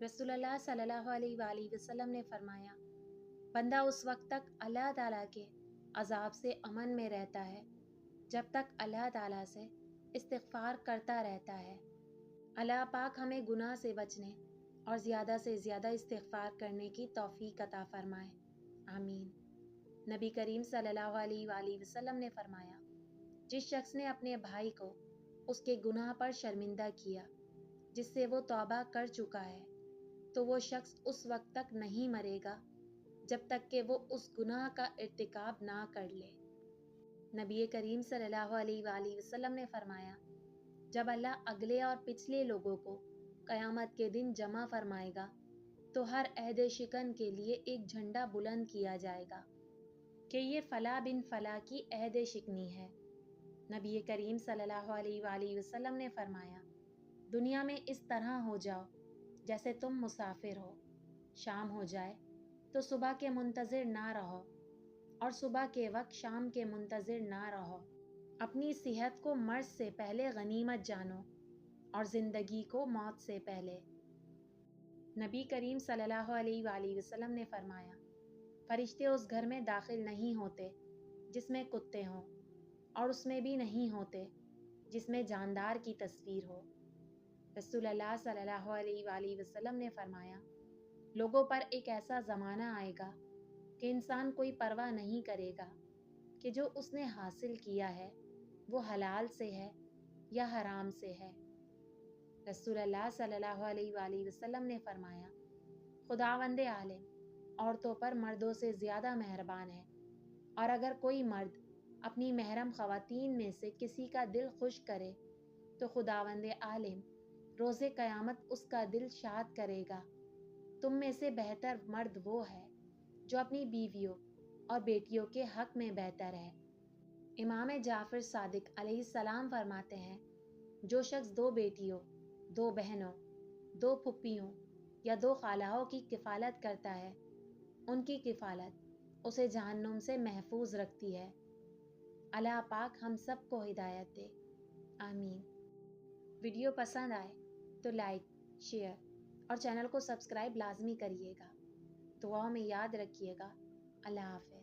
रसूल अल्लाह सल्लल्लाहु अलैहि वसल्लम ने फरमाया, बंदा उस वक्त तक अल्लाह ताला के अजाब से अमन में रहता है जब तक अल्लाह ताला से इस्तिग़फ़ार करता रहता है। अल्लाह पाक हमें गुनाह से बचने और ज़्यादा से ज़्यादा इस्तिग़फ़ार करने की तौफ़ीक़ अता फ़रमाए, आमीन। नबी करीम सल्लल्लाहु अलैहि वसल्लम ने फरमाया, जिस शख्स ने अपने भाई को उसके गुनाह पर शर्मिंदा किया जिससे वो तौबा कर चुका है, तो वो शख्स उस वक्त तक नहीं मरेगा जब तक कि वो उस गुनाह का इर्तिकाब ना कर ले। नबी करीम सल्लल्लाहु अलैहि वसल्लम ने फरमाया, जब अल्लाह अगले और पिछले लोगों को क़यामत के दिन जमा फरमाएगा तो हर अहद शिकन के लिए एक झंडा बुलंद किया जाएगा कि ये फ़ला बिन फ़ला की अहद शिकनी है। नबी करीम सल्लल्लाहु अलैहि वसल्लम ने फरमाया, दुनिया में इस तरह हो जाओ जैसे तुम मुसाफिर हो, शाम हो जाए तो सुबह के मुंतज़िर ना रहो और सुबह के वक्त शाम के मुंतज़िर ना रहो। अपनी सेहत को मर्ज़ से पहले गनीमत जानो और ज़िंदगी को मौत से पहले। नबी करीम सल्लल्लाहु अलैहि वसल्लम ने फरमाया, फरिश्ते उस घर में दाखिल नहीं होते जिसमें कुत्ते हों और उसमें भी नहीं होते जिसमें जानदार की तस्वीर हो। रसूल अल्लाह सल्लल्लाहु अलैहि वसल्लम ने फरमाया, लोगों पर एक ऐसा ज़माना आएगा कि इंसान कोई परवाह नहीं करेगा कि जो उसने हासिल किया है वो हलाल से है या हराम से है। रसूल अल्लाह सल्लल्लाहु अलैहि वसल्लम ने फरमाया, खुदावंदे आलिम औरतों पर मर्दों से ज़्यादा मेहरबान है, और अगर कोई मर्द अपनी महरम ख़वातीन में से किसी का दिल खुश करे तो खुदावंदे आलिम रोज़े क़यामत उसका दिल शाद करेगा। तुम में से बेहतर मर्द वो है जो अपनी बीवियों और बेटियों के हक़ में बेहतर है। इमाम जाफ़र सादिक अलैहिस्सलाम फरमाते हैं, जो शख्स 2 बेटियों, 2 बहनों, 2 फुप्पियों या 2 खालाओं की किफ़ालत करता है, उनकी किफ़ालत उसे जहन्नुम से महफूज रखती है। अल्लाह पाक हम सब को हिदायत दे, आमीन। वीडियो पसंद आए तो लाइक, शेयर और चैनल को सब्सक्राइब लाजमी करिएगा। दुआओं में याद रखिएगा। अल्लाह हाफ़िज़।